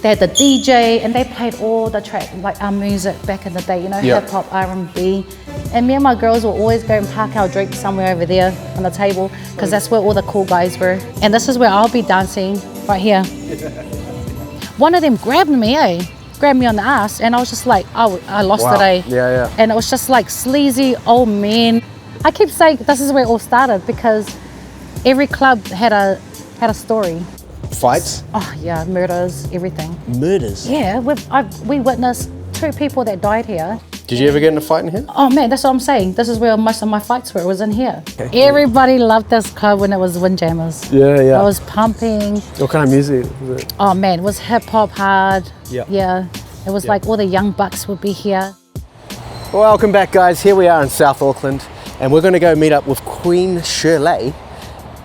They had the DJ and they played all the track, like our music back in the day, you know, hip hop, R&B. And me and my girls will always go and park our drinks somewhere over there on the table because that's where all the cool guys were. And this is where I'll be dancing, right here. One of them grabbed me, grabbed me on the ass, and I was just like, oh, I lost it, And it was just like sleazy old men. I keep saying this is where it all started because every club had a story. Fights? Oh yeah, murders, everything. Murders? Yeah, we witnessed 2 people that died here. Did you ever get in a fight in here? Oh man, that's what I'm saying. This is where most of my fights were. It was in here. Okay. Everybody loved this club when it was Windjammers. Yeah. I was pumping. What kind of music was it? Oh man, it was hip hop hard. Yeah. It was like all the young bucks would be here. Welcome back, guys. Here we are in South Auckland, and we're going to go meet up with Queen Shirl'e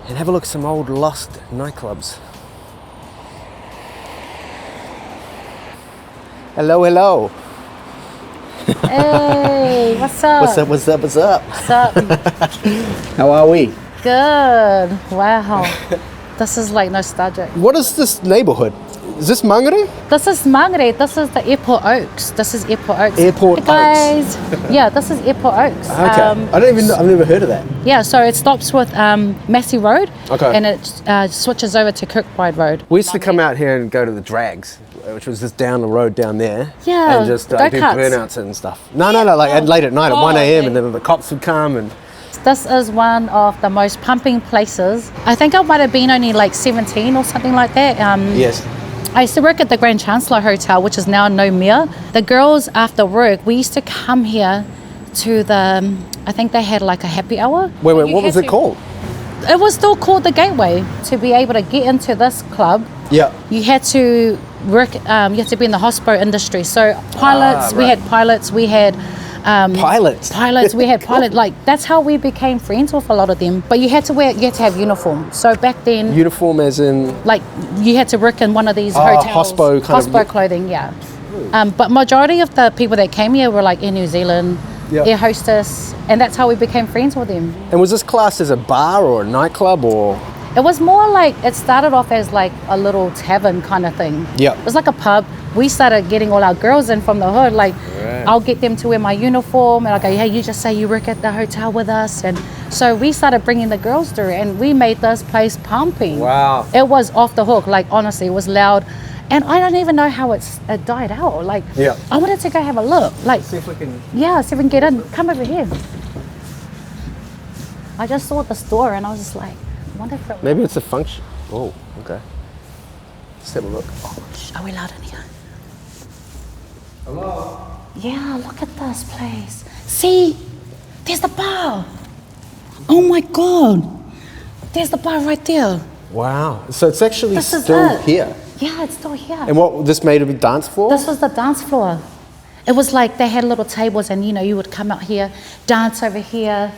and have a look at some old lost nightclubs. Hello, hello. Hey, what's up? What's up? What's up? How are we? Good. Wow. This is like nostalgic. What is this neighborhood? Is this Mangere? This is Mangere. This is the Airport Oaks. This is Airport Oaks. Airport Oaks. Yeah, this is Airport Oaks. Okay. I don't even know. I've never heard of that. Yeah, so it stops with Massey Road. Okay. And it switches over to Kirkbride Road. We used to come out here and go to the drags, which was just down the road down there. Yeah. And just do burnouts and stuff. No, like late at night at 1 a.m. and then the cops would come and... This is one of the most pumping places. I think I might have been only like 17 or something like that. Yes. I used to work at the Grand Chancellor Hotel, which is now no more. The girls after work, we used to come here to the, I think they had like a happy hour. Wait, what was it called? It was still called the Gateway. To be able to get into this club, you had to work, you had to be in the hospo industry. So pilots, we had pilots, we had pilots, we had pilots. Like that's how we became friends with a lot of them. But you had to have uniform. So back then, uniform as in like you had to work in one of these hotels, hospo clothing, but majority of the people that came here were like in New Zealand, air hostess, and that's how we became friends with them. And was this classed as a bar or a nightclub or? It was more like, it started off as like a little tavern kind of thing. Yeah. It was like a pub. We started getting all our girls in from the hood. Like, I'll get them to wear my uniform and I'll go, hey, you just say you work at the hotel with us. And so we started bringing the girls through and we made this place pumping. Wow. It was off the hook. Like, honestly, it was loud. And I don't even know how it died out. Like, I wanted to go have a look. Like, see if we can. Yeah, see if we can get in. Come over here. I just saw the store and I was just like, maybe it's a function. Oh, okay. Let's have a look. Oh, are we loud in here? Hello? Yeah, look at this place. See, there's the bar. Oh my God. There's the bar right there. Wow. So it's actually still here? Yeah, it's still here. And what, this made of a dance floor? This was the dance floor. It was like they had little tables and you would come out here, dance over here.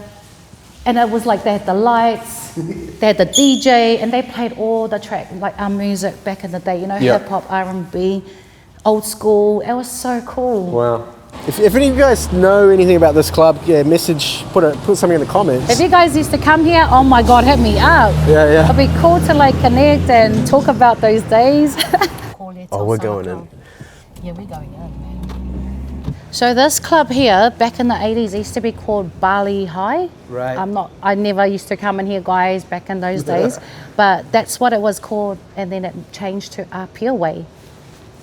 And it was like they had the lights, they had the DJ, and they played all the track, like our music back in the day, you know, hip hop, R&B, old school. It was so cool. Wow. If any of you guys know anything about this club, message, put something in the comments. If you guys used to come here, oh my God, hit me up. Yeah. It'd be cool to like connect and talk about those days. Oh, we're going in. Yeah, we're going in, man. So this club here, back in the 80s, used to be called Bali High. Right. I never used to come in here, guys, back in those days. But that's what it was called, and then it changed to Apia Way.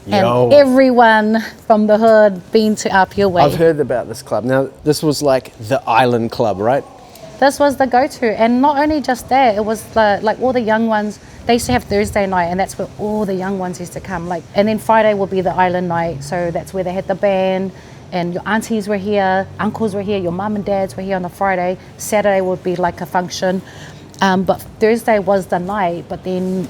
And everyone from the hood been to Apia Way. I've heard about this club. Now, this was like the island club, right? This was the go-to, and not only just that, it was like all the young ones. They used to have Thursday night, and that's where all the young ones used to come. Like, and then Friday would be the island night, so that's where they had the band, and your aunties were here, uncles were here, your mum and dads were here on the Friday. Saturday would be like a function, but Thursday was the night. But then,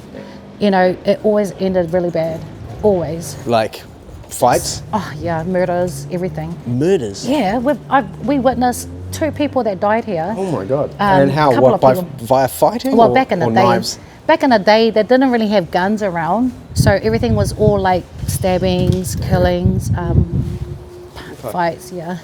it always ended really bad, always. Like fights? Oh yeah, murders, everything. Murders? Yeah, we witnessed 2 people that died here. Oh my God! And how? What, via fighting? Well, back in the day, knives? Back in the day, they didn't really have guns around, so everything was all like stabbings, killings, fights. Yeah.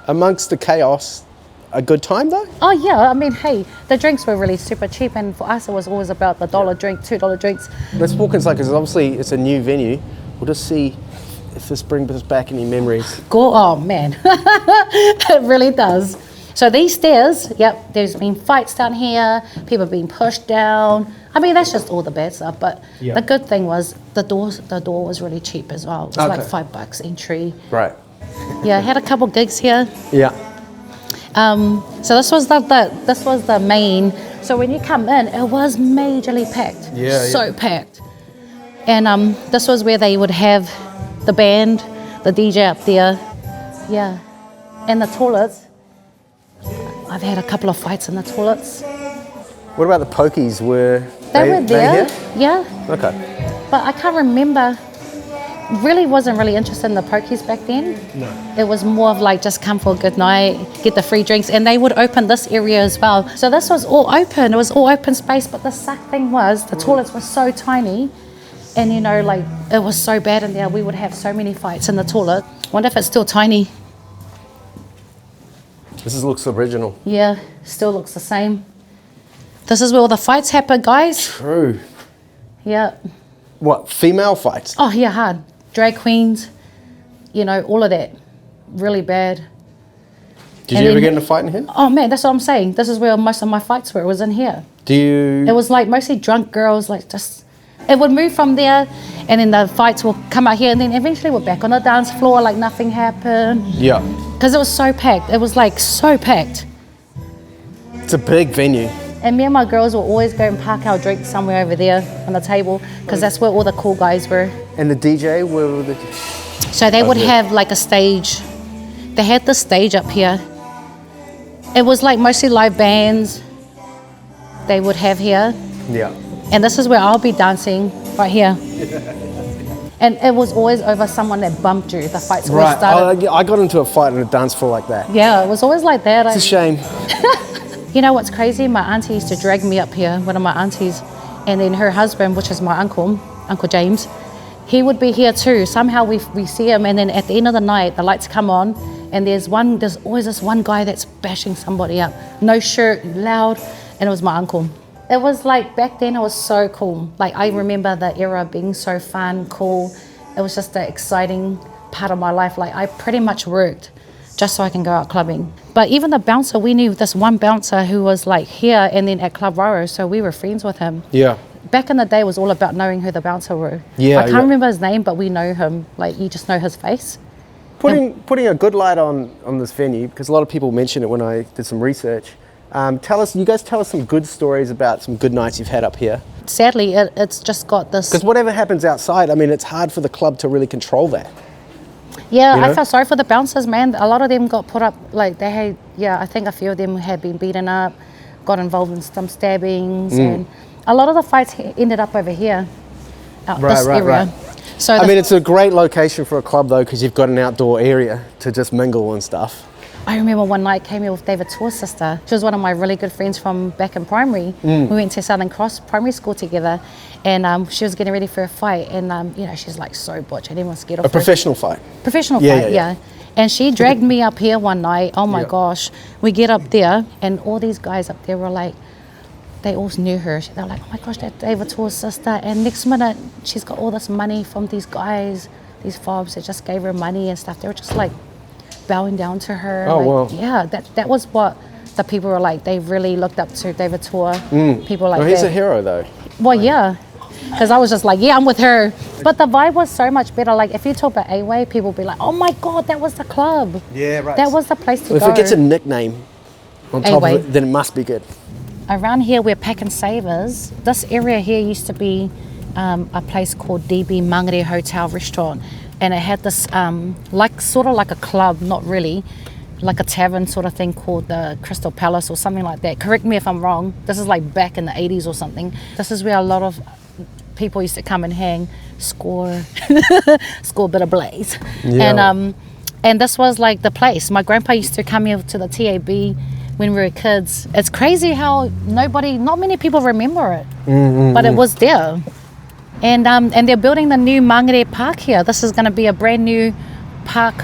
Amongst the chaos, a good time though? Oh yeah, I mean, hey, the drinks were really super cheap, and for us, it was always about the $1 drink, $2 drinks. Let's walk inside because obviously it's a new venue. We'll just see if this brings us back any memories. Oh man, it really does. So these stairs, yep, there's been fights down here, people being pushed down. I mean, that's just all the bad stuff, but the good thing was the door was really cheap as well. It was like $5 entry. Right. Yeah, I had a couple gigs here. Yeah. So this was the main. So when you come in, it was majorly packed. So packed. And this was where they would have the band, the DJ up there. Yeah. And the toilets. I've had a couple of fights in the toilets. What about the pokies? Were they were there? Here? Yeah. Okay. But I can't remember. Really wasn't really interested in the pokies back then. No. It was more of like just come for a good night, get the free drinks, and they would open this area as well. So this was all open. It was all open space. But the suck thing was the toilets were so tiny, and you know, like it was so bad in there. We would have so many fights in the toilet. Wonder if it's still tiny. This looks original. Yeah, still looks the same. This is where all the fights happen, guys. True. Yeah. What, female fights? Oh, yeah, hard. Drag queens, you know, all of that. Really bad. Did you ever get in a fight in here? Oh, man, that's what I'm saying. This is where most of my fights were. It was in here. It was like mostly drunk girls, like just... It would move from there, and then the fights will come out here, and then eventually we're back on the dance floor like nothing happened. Yeah. Because it was so packed. It was like so packed. It's a big venue. And me and my girls will always go and park our drinks somewhere over there on the table, because that's where all the cool guys were. And the DJ, where were the... So they would have like a stage. They had the stage up here. It was like mostly live bands they would have here. Yeah. And this is where I'll be dancing, right here. And it was always over someone that bumped you. The fights always started. I got into a fight on a dance floor like that. Yeah, it was always like that. It's a shame. You know what's crazy? My auntie used to drag me up here, one of my aunties, and then her husband, which is my uncle, Uncle James, he would be here too. Somehow we see him, and then at the end of the night, the lights come on, and there's always this one guy that's bashing somebody up. No shirt, loud, and it was my uncle. It was like, back then it was so cool. Like I remember the era being so fun, cool. It was just the exciting part of my life. Like I pretty much worked just so I can go out clubbing. But even the bouncer, we knew this one bouncer who was like here and then at Club Raro, so we were friends with him. Yeah. Back in the day, it was all about knowing who the bouncer were. Yeah. I can't remember his name, but we know him. Like you just know his face. Putting a good light on this venue, because a lot of people mentioned it when I did some research. You guys tell us some good stories about some good nights you've had up here. Sadly, it's just got this... Because whatever happens outside, I mean, it's hard for the club to really control that. Yeah, you know? I felt sorry for the bouncers, man. A lot of them got put up, like they had, I think a few of them had been beaten up, got involved in some stabbings, and a lot of the fights ended up over here, this area. Right. So I mean, it's a great location for a club though, because you've got an outdoor area to just mingle and stuff. I remember one night came here with David Tor's sister. She was one of my really good friends from back in primary. We went to Southern Cross Primary School together, and she was getting ready for a fight, and you know, she's like so butch, and everyone's scared of her. A professional fight? Professional fight, yeah. And she dragged me up here one night. Oh my gosh. We get up there, and all these guys up there were like, they all knew her. They were like, oh my gosh, that's David Tor's sister. And next minute, she's got all this money from these guys, these fobs that just gave her money and stuff. They were just like bowing down to her. Oh, like, wow. Yeah, that was what the people were like. They really looked up to David Tor. People like that. He's a hero though. Well, yeah. Because I was just like, yeah, I'm with her. But the vibe was so much better. Like, if you talk about A-Way, people would be like, oh my God, that was the club. Yeah, right. That was the place to go. If it gets a nickname on top A-Way. of it, then it must be good. Around here, we're packing savers. This area here used to be a place called DB Mangere Hotel Restaurant. And it had this, sort of like a club, not really, like a tavern sort of thing called the Crystal Palace or something like that. Correct me if I'm wrong. This is like back in the 80s or something. This is where a lot of people used to come and hang, score a bit of blaze. Yeah. And this was like the place. My grandpa used to come here to the TAB when we were kids. It's crazy how not many people remember it, but it was there. And they're building the new Mangere Park here. This is going to be a brand new park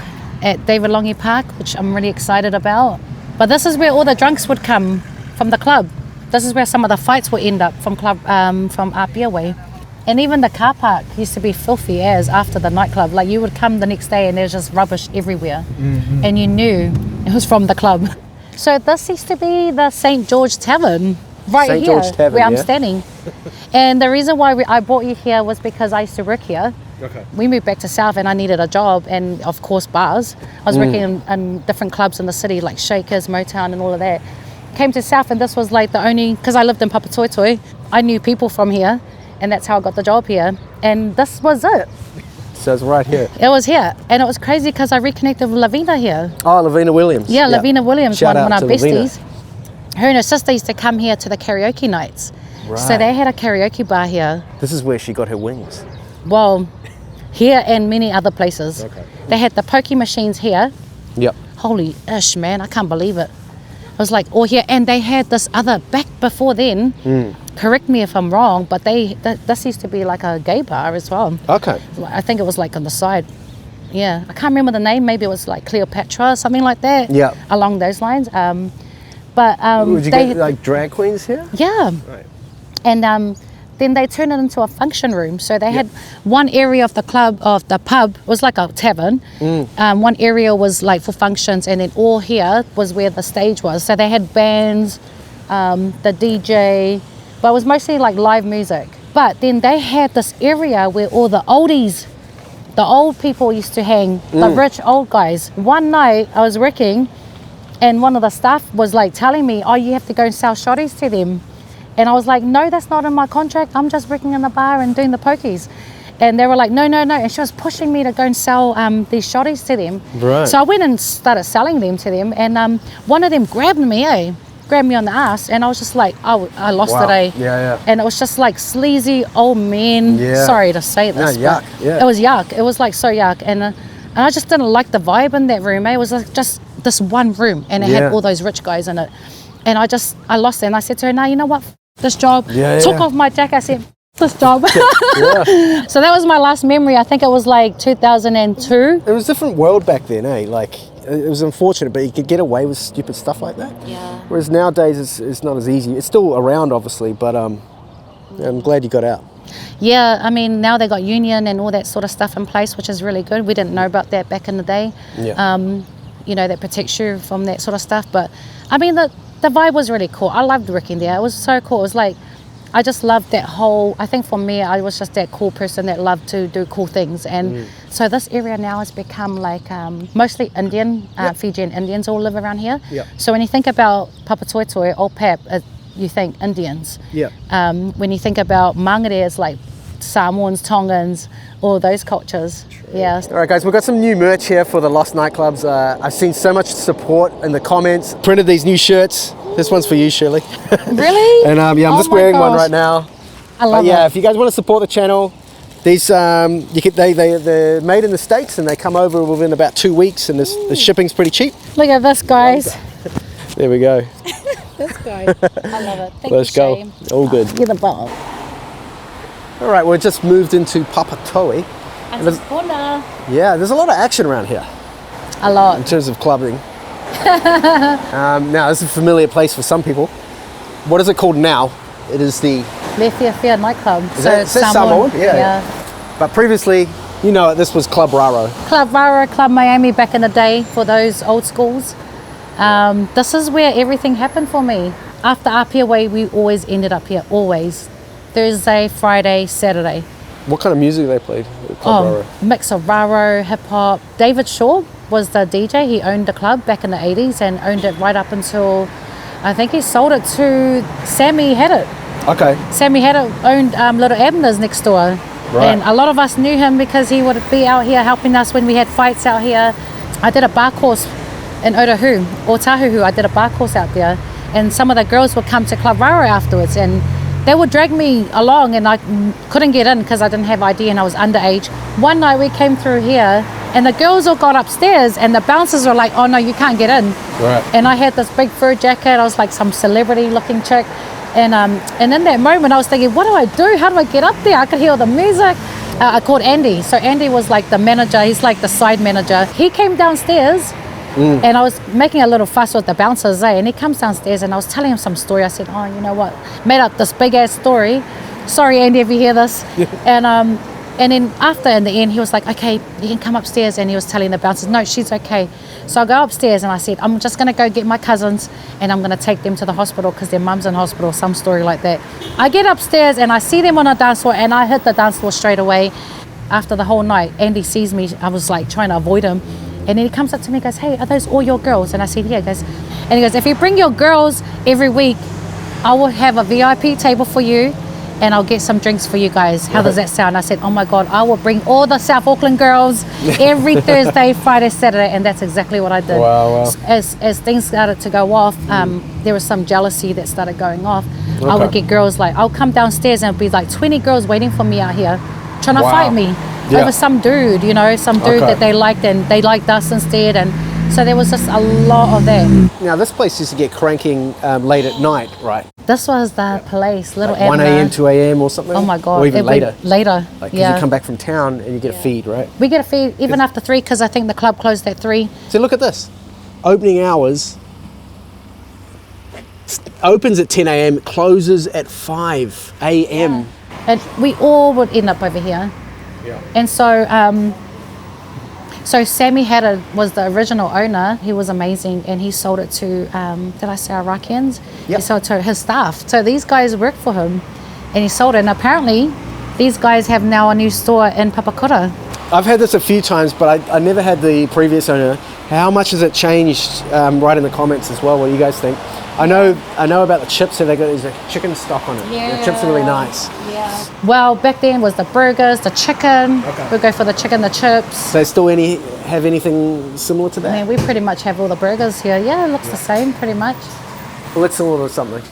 at David Longi Park, which I'm really excited about. But this is where all the drunks would come from the club. This is where some of the fights will end up from Apia Way. And even the car park used to be filthy as after the nightclub. Like you would come the next day and there's just rubbish everywhere. And you knew it was from the club. So this used to be the St. George Tavern right St. here George Tavern, where I'm standing. And the reason why I brought you here was because I used to work here. Okay. We moved back to South and I needed a job and of course bars. I was working in different clubs in the city like Shakers, Motown and all of that. Came to South and this was like the only, because I lived in Papatoetoe, I knew people from here and that's how I got the job here. And this was it. So it's right here. It was here. And it was crazy because I reconnected with Lavina here. Oh, Lavina Williams. Yeah, Lavina Williams, Shout one out of our to Lavina. besties. Her and her sister used to come here to the karaoke nights. Right. So they had a karaoke bar here. This is where she got her wings. Well, here and many other places. Okay. They had the pokey machines here. Yep. Holy ish, man, I can't believe it. I was like, oh here, and they had this other, back before then, correct me if I'm wrong, but this used to be like a gay bar as well. Okay. I think it was like on the side. Yeah, I can't remember the name, maybe it was like Cleopatra or something like that. Yeah. Along those lines. Would you get like drag queens here? Yeah. Right. And then they turned it into a function room. So they had one area of the club, of the pub, was like a tavern. One area was like for functions, and then all here was where the stage was. So they had bands, the DJ, but it was mostly like live music. But then they had this area where all the oldies, the old people used to hang, the rich old guys. One night I was working and one of the staff was like telling me, oh, you have to go and sell shotties to them. And I was like, no, that's not in my contract. I'm just working in the bar and doing the pokies. And they were like, no. And she was pushing me to go and sell these shotties to them. Right. So I went and started selling them to them. And one of them grabbed me on the ass. And I was just like, oh, I lost it, Yeah. And it was just like sleazy old men. Yeah. Sorry to say this. No, yuck. But Yeah. it was yuck. It was like so yuck. And I just didn't like the vibe in that room. It was like just this one room. And it had all those rich guys in it. And I lost it. And I said to her, no, you know what? This job. Took off my jacket. I said, this job. So that was my last memory. I think it was like 2002. It was a different world back then, eh? Like, it was unfortunate, but you could get away with stupid stuff like that. Yeah. Whereas nowadays, it's not as easy. It's still around, obviously, but I'm glad you got out. Yeah, I mean, now they got union and all that sort of stuff in place, which is really good. We didn't know about that back in the day. Yeah. You know, that protects you from that sort of stuff. But I mean, the vibe was really cool. I loved working there. It was so cool. It was like, I just loved that whole, I think for me, I was just that cool person that loved to do cool things. And so this area now has become like mostly Indian, Fijian Indians all live around here. Yep. So when you think about Papatoetoe, Old Pap, you think Indians. Yeah. When you think about Mangere, it's like Samoans, Tongans, all those cultures. True. Yeah. All right, guys, we've got some new merch here for the Lost Nightclubs. I've seen so much support in the comments. Printed these new shirts. This one's for you, Shirley. Really? And I'm just wearing one right now. I love it. it. If you guys want to support the channel, these they're made in the States and they come over within about 2 weeks, and the shipping's pretty cheap. Look at this, guys. There we go. This guy. I love it. Thank Let's you, go. Shane. All good. You're the bomb. All right, we've just moved into Papatoetoe. Yeah, there's a lot of action around here A lot. in terms of clubbing. Now, this is a familiar place for some people. What is it called now? It is the... Lefia Nightclub. Is that Samoan? Yeah. But previously, this was Club Raro. Club Raro, Club Miami back in the day for those old schools. This is where everything happened for me. After Apia Way, we always ended up here, always. Thursday, Friday, Saturday. What kind of music they played at Club Raro? Mix of Raro, hip hop. David Shaw was the DJ. He owned the club back in the 80s and owned it right up until, I think he sold it to Sammy Had It. Okay. Sammy Had It owned Lil Abner's next door. Right. And a lot of us knew him because he would be out here helping us when we had fights out here. I did a bar course in Otahu, or Tahuhu. I did a bar course out there. And some of the girls would come to Club Raro afterwards and they would drag me along, and I couldn't get in because I didn't have ID and I was underage. One night we came through here and the girls all got upstairs and the bouncers were like, oh no, you can't get in. Right. And I had this big fur jacket. I was like some celebrity looking chick. And in that moment I was thinking, what do I do? How do I get up there? I could hear the music. I called Andy. So Andy was like the manager. He's like the side manager. He came downstairs. And I was making a little fuss with the bouncers, and he comes downstairs and I was telling him some story. I said, oh, you know what? Made up this big ass story. Sorry, Andy, if you hear this. And then after, in the end, he was like, okay, you can come upstairs. And he was telling the bouncers, no, she's okay. So I go upstairs and I said, I'm just going to go get my cousins and I'm going to take them to the hospital because their mum's in hospital, some story like that. I get upstairs and I see them on a dance floor and I hit the dance floor straight away. After the whole night, Andy sees me. I was like trying to avoid him. And then he comes up to me and goes, hey, are those all your girls? And I said, yeah. And he goes, if you bring your girls every week, I will have a VIP table for you and I'll get some drinks for you guys. How does that sound? I said, oh my God, I will bring all the South Auckland girls every Thursday, Friday, Saturday. And that's exactly what I did. Wow. As things started to go off, there was some jealousy that started going off. Okay. I would get girls like, I'll come downstairs and it'll be like 20 girls waiting for me out here trying to fight me over some dude, some dude that they liked and they liked us instead. And so there was just a lot of that. Now this place used to get cranking late at night, right? This was the place, Lil Abner. 1 a.m., 2 a.m. or something? Oh my God. Or even later? Later, Like, because you come back from town and you get a feed, right? We get a feed even after 3 because I think the club closed at 3. So look at this. Opening hours opens at 10 a.m., closes at 5 a.m. Yeah. And we all would end up over here. Yeah. And so Sammy was the original owner. He was amazing, and he sold it to, did I say Iraqians? Yep. He sold it to his staff. So these guys worked for him, and he sold it. And apparently, these guys have now a new store in Papakura. I've had this a few times, but I never had the previous owner. How much has it changed? Write in the comments as well what you guys think. I know about the chips. So there's a chicken stock on it. Yeah. The chips are really nice. Yeah. Well, back then was the burgers, the chicken. Okay. We'd go for the chicken, the chips. So they still have anything similar to that? I mean, we pretty much have all the burgers here. Yeah, it looks the same pretty much. Well, let's order something.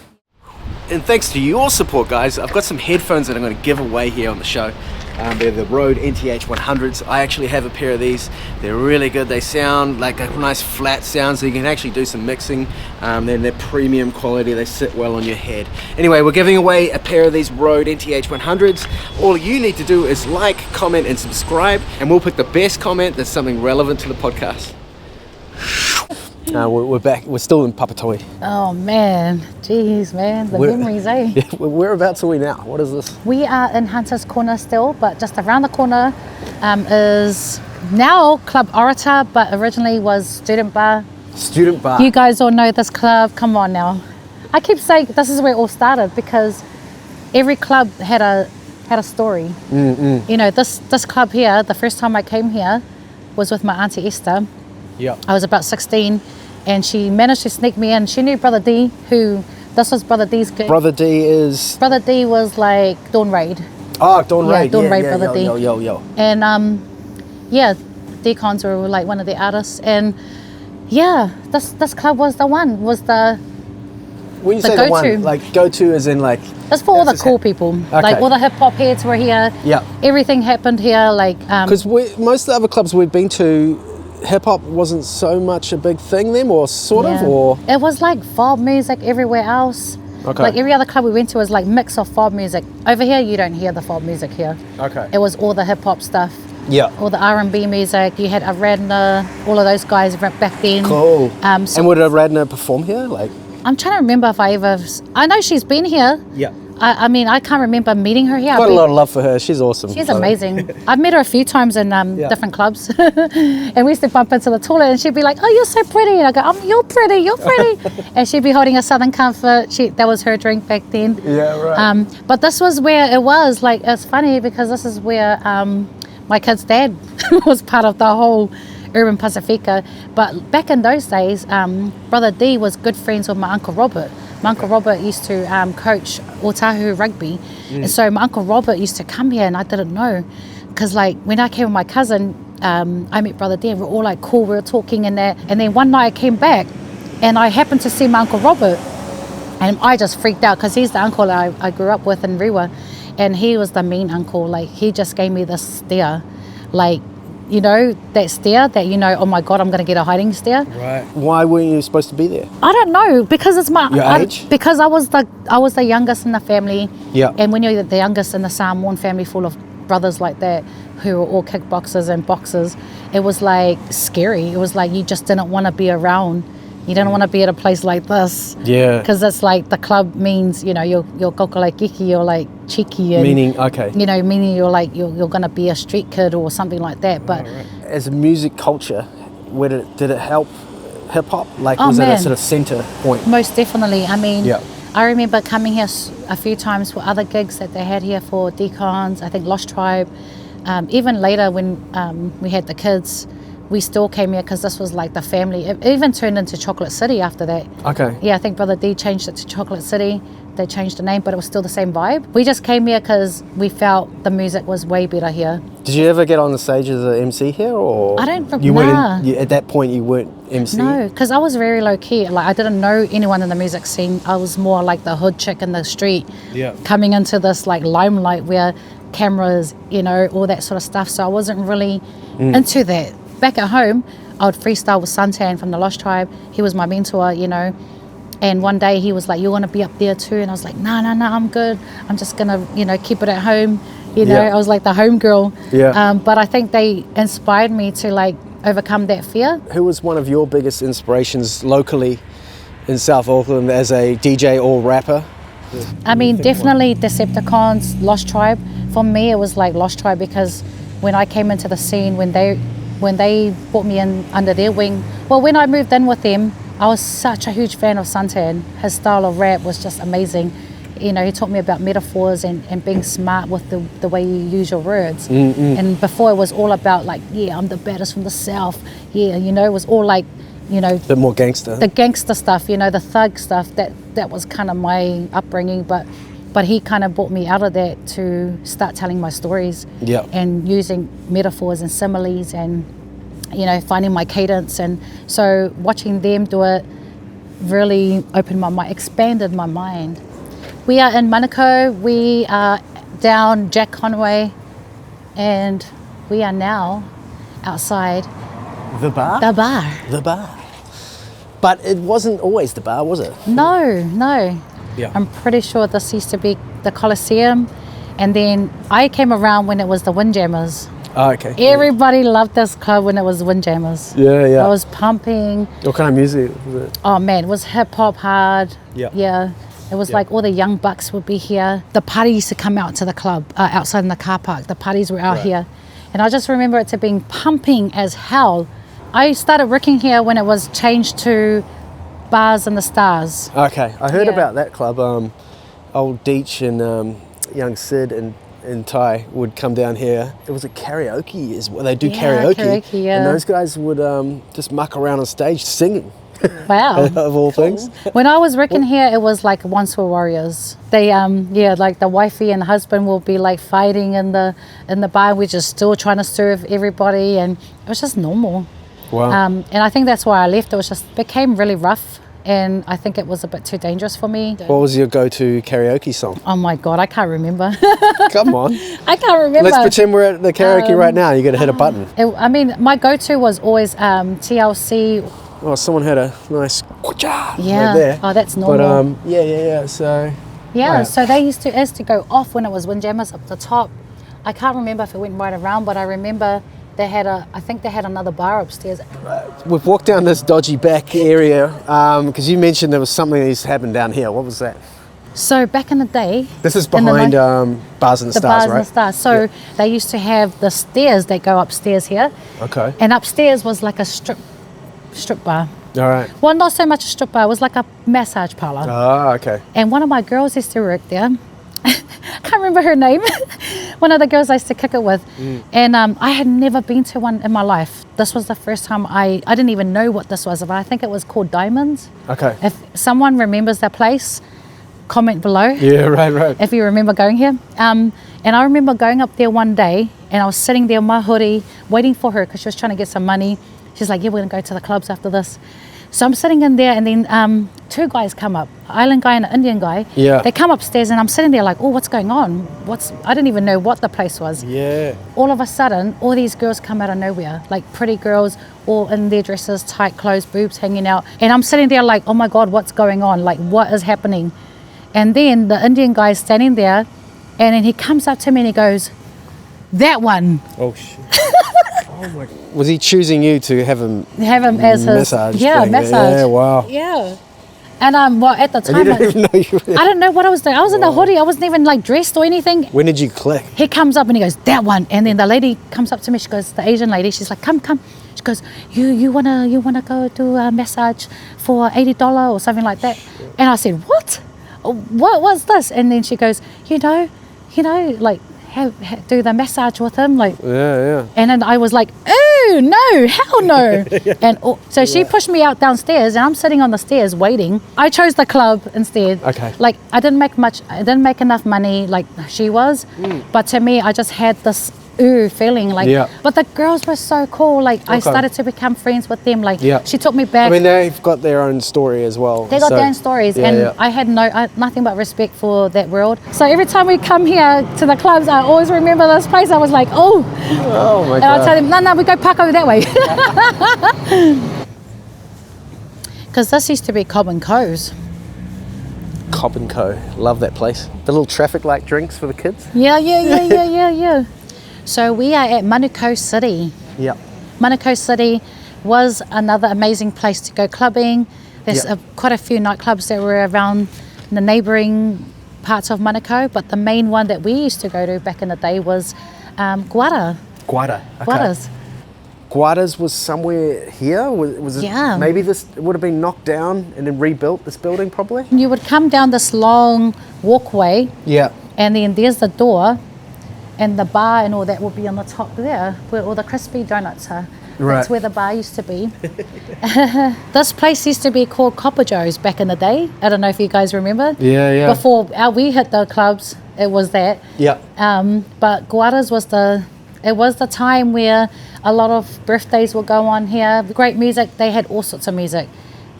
And thanks to your support, guys, I've got some headphones that I'm going to give away here on the show. They're the Rode NTH 100s. I actually have a pair of these. They're really good. They sound like a nice flat sound, so you can actually do some mixing. They're premium quality. They sit well on your head. Anyway, we're giving away a pair of these Rode NTH 100s. All you need to do is like, comment, and subscribe, and we'll pick the best comment that's something relevant to the podcast. We're back. We're still in Papatoi. Oh man, jeez, man, the memories, eh? Yeah, whereabouts are we now? What is this? We are in Hunter's Corner still, but just around the corner is now Club Orator, but originally was Student Bar. Student Bar. You guys all know this club. Come on now. I keep saying this is where it all started because every club had a story. This club here, the first time I came here was with my auntie Esther. Yeah. I was about 16 and she managed to sneak me in. She knew Brother D, this was Brother D's gig. Brother D was like Dawn Raid. Oh, Dawn Raid. Dawn Raid, Brother D. Yo. And Decons were like one of the artists. And this club was the one, when you say the one, like go-to as in like... That's for all the cool people. Okay. Like all the hip-hop heads were here. Yeah. Everything happened here. Like because most of the other clubs we've been to, hip-hop wasn't so much a big thing then, or sort of, or... It was like fob music everywhere else. Okay. Like every other club we went to was like mix of fob music. Over here, you don't hear the fob music here. Okay. It was all the hip-hop stuff. Yeah. All the R&B music. You had Radner, all of those guys back then. Cool. And would Radner perform here? Like, I'm trying to remember if I know she's been here. Yeah. I mean, I can't remember meeting her here. I've got a lot of love for her. She's awesome. She's amazing. I've met her a few times in different clubs. And we used to bump into the toilet and she'd be like, oh, you're so pretty. And I go, you're pretty. And she'd be holding a Southern Comfort. That was her drink back then. Yeah, right. But this was where it was. Like, it's funny because this is where my kid's dad was part of the whole Urban Pacifica. But back in those days, Brother D was good friends with my Uncle Robert. My Uncle Robert used to coach Otahu rugby. And so my Uncle Robert used to come here and I didn't know. Because like when I came with my cousin, I met Brother D and we were all like cool, we were talking and that. And then one night I came back and I happened to see my Uncle Robert. And I just freaked out because he's the uncle that I grew up with in Rewa. And he was the mean uncle. Like he just gave me this stare. Like, you know, that stare that, you know, oh my God, I'm going to get a hiding stare. Right. Why weren't you supposed to be there? I don't know, because it's your age? Because I was the youngest in the family. Yeah. And when you're the youngest in the Samoan family full of brothers like that who were all kickboxers and boxers, it was like scary. It was like you just didn't want to be around You don't want to be at a place like this. Yeah. Because it's like the club means, you know, you're kokolekiki, you're like cheeky. And, Meaning, okay. you know, meaning you're like, you're going to be a street kid or something like that. But as a music culture, did it help hip hop? Like, Oh, was it a man. sort of center point? most definitely. I mean, Yeah. I remember coming here a few times for other gigs that they had here for decons, I think Lost Tribe. Even later when we had the kids, we still came here because this was like the family. It even turned into Chocolate City after that. Okay. Yeah, I think Brother D changed it to Chocolate City. They changed the name, but it was still the same vibe. We just came here because we felt the music was way better here. Did you ever get on the stage as an MC here, or I don't- You nah. at that point you weren't MC? No, because I was very low key. Like I didn't know anyone in the music scene. I was more like the hood chick in the street, Yeah. coming into this like limelight where cameras, you know, all that sort of stuff. So I wasn't really into that. Back at home, I would freestyle with Suntan from the Lost Tribe. He was my mentor, you know. And one day he was like, "You want to be up there too?" And I was like, "No, I'm good. I'm just gonna, you know, keep it at home." You know, Yeah. I was like the home girl. Yeah. But I think they inspired me to like overcome that fear. Who was one of your biggest inspirations locally in South Auckland as a DJ or rapper? I mean, definitely Decepticons, Lost Tribe. For me, it was like Lost Tribe because when I came into the scene, when they brought me in under their wing, well, when I moved in with them, I was such a huge fan of Suntan. His style of rap was just amazing. You know, he taught me about metaphors and being smart with the way you use your words. And before it was all about like, yeah, I'm the baddest from the South. Yeah, you know, it was all like, you know, A bit more gangster. the gangster stuff, you know, the thug stuff. That was kind of my upbringing, but he kind of brought me out of that to start telling my stories. Yeah. And using metaphors and similes and, you know, finding my cadence. And so watching them do it really opened my mind, expanded my mind. We are in Manukau, we are down Jack Conway, and we are now outside The bar? the bar. The bar. But it wasn't always the bar, was it? No. Yeah. I'm pretty sure this used to be the Coliseum. And then I came around when it was the Windjammers. Oh, okay. Everybody loved this club when it was Windjammers. Yeah. I was pumping. What kind of music was it? Oh man, it was hip hop hard. Yeah. Yeah. It was Yeah. like all the young bucks would be here. The party used to come out to the club outside in the car park. The parties were out Right. here. And I just remember it to being pumping as hell. I started working here when it was changed to Bars and the Stars. Okay, I heard Yeah. about that club. Old Deech and young Sid and Ty would come down here. It was a karaoke, is what they do. Yeah, karaoke, yeah. and those guys would just muck around on stage singing. Wow. Of all things. When I was working here, it was like Once Were Warriors. They, like the wifey and husband will be like fighting in the bar. We're just still trying to serve everybody, and it was just normal. Wow. And I think that's why I left. It was just became really rough, and I think it was a bit too dangerous for me. What was your go-to karaoke song? Oh my God, I can't remember. Come on. I can't remember. Let's pretend we're at the karaoke right now. You're going to hit a button. I mean, my go-to was always TLC. Oh, someone had a nice "Kwacha" Yeah. right there. Oh, that's normal. But yeah. So Yeah, Right. so they used to go off when it was Windjammers up the top. I can't remember if it went right around, but I remember I think they had another bar upstairs. we've walked down this dodgy back area because you mentioned there was something that used to happen down here. What was that? So back in the day, This is in the behind ni- Bars and the the Stars, Bars right? and the Stars. So they used to have the stairs that go upstairs here, Okay. and upstairs was like a strip bar. All right. Well, not so much a strip bar. It was like a massage parlor. Ah, okay. And one of my girls used to work there. I can't remember her name. One of the girls I used to kick it with. And I had never been to one in my life. This was the first time I didn't even know what this was. But I think it was called Diamonds. Okay. If someone remembers that place, comment below. Yeah, right. If you remember going here. And I remember going up there one day and I was sitting there in my hoodie waiting for her because she was trying to get some money. She's like, yeah, we're going to go to the clubs after this. So I'm sitting in there and then two guys come up, an island guy and an Indian guy. Yeah. They come upstairs and I'm sitting there like, oh, what's going on? I didn't even know what the place was. Yeah. All of a sudden, all these girls come out of nowhere, like pretty girls, all in their dresses, tight clothes, boobs hanging out. And I'm sitting there like, oh my God, what's going on? Like, what is happening? And then the Indian guy is standing there and then he comes up to me and he goes, that one. Oh, shit. Oh my! Was he choosing you to have him as his massage? massage? Yeah, wow. Yeah. And well, at the time, And you didn't even know you were there. I didn't know what I was doing. I was in the hoodie. I wasn't even like dressed or anything. When did you click? He comes up and he goes, that one. And then the lady comes up to me. She goes, the Asian lady. She's like, come. She goes, you wanna go do a massage for $80 or something like that? And I said, what? What's this? And then she goes, you know, like do the massage with him, like. Yeah. And then I was like, oh no, hell no. And so she pushed me out downstairs, and I'm sitting on the stairs waiting. I chose the club instead. Okay. Like I didn't make enough money like she was, but to me, I just had this feeling like. Yeah. But the girls were so cool. Like I started to become friends with them. Like she took me back. I mean, they've got their own story as well. They got their own stories, and I had nothing but respect for that world. So every time we come here to the clubs, I always remember this place. I was like, oh my God. And I tell them, no, we go park over that way. Because this used to be Cobb & Co.'s. Cobb & Co. Love that place. The little traffic light drinks for the kids. Yeah. So we are at Manukau City. Yeah. Manukau City was another amazing place to go clubbing. There's quite a few nightclubs that were around the neighbouring parts of Manukau, but the main one that we used to go to back in the day was Guada. Guada. Okay. Guada's. Guada's was somewhere here? Was it, maybe this would have been knocked down and then rebuilt, this building probably? You would come down this long walkway. Yeah. And then there's the door, and the bar and all that will be on the top there, where all the crispy donuts are. Right. That's where the bar used to be. This place used to be called Copper Joe's back in the day. I don't know if you guys remember. Yeah. Before we hit the clubs, it was that. Yeah. But Guada's was the time where a lot of birthdays will go on here. Great music. They had all sorts of music.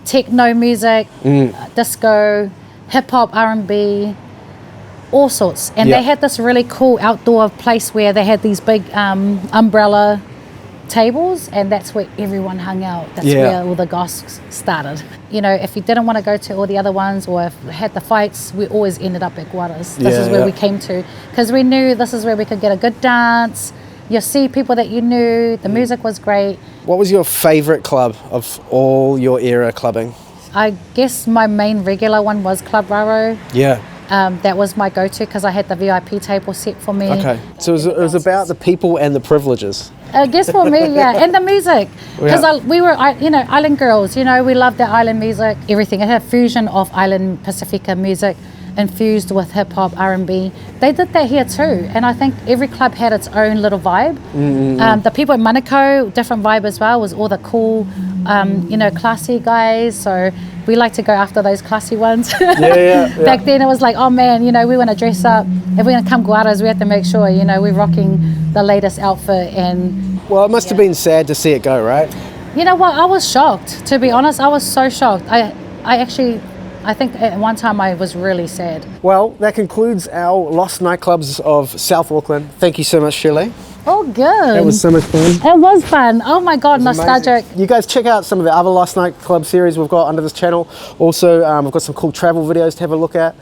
Techno music, disco, hip hop, R&B, all sorts. And they had this really cool outdoor place where they had these big umbrella tables, and that's where everyone hung out. That's where all the goss started. You know, if you didn't want to go to all the other ones, or if we had the fights, we always ended up at Guada's. This is where we came to, because we knew this is where we could get a good dance. You see people that you knew. The music was great. What was your favourite club of all your era clubbing? I guess my main regular one was Club Raro. Yeah. That was my go-to because I had the VIP table set for me. Okay, so it was about the people and the privileges. I guess for me, and the music, because we were, island girls. You know, we loved the island music, everything. It had a fusion of island Pacifica music infused with hip hop, R&B. They did that here too, and I think every club had its own little vibe. The people at Manukau, different vibe as well. Was all the cool, classy guys. So we like to go after those classy ones. Back then it was like, oh man, we want to dress up. If we're going to come Guada's, we have to make sure, we're rocking the latest outfit. And well, it must have been sad to see it go, right? You know what? I was shocked, to be honest. I was so shocked. I think at one time I was really sad. Well, that concludes our Lost Nightclubs of South Auckland. Thank you so much, Shirley. Oh, good. That was so much fun. It was fun. Oh my God, nostalgic. Amazing. You guys check out some of the other Lost Nightclub series we've got under this channel. Also, we've got some cool travel videos to have a look at.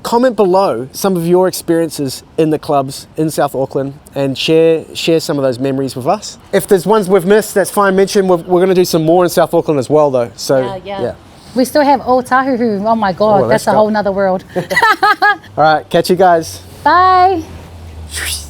Comment below some of your experiences in the clubs in South Auckland and share some of those memories with us. If there's ones we've missed, that's fine. Mention. We're going to do some more in South Auckland as well, though. So yeah. We still have Otahuhu. Oh my God, that's a whole nother world. All right, catch you guys. Bye.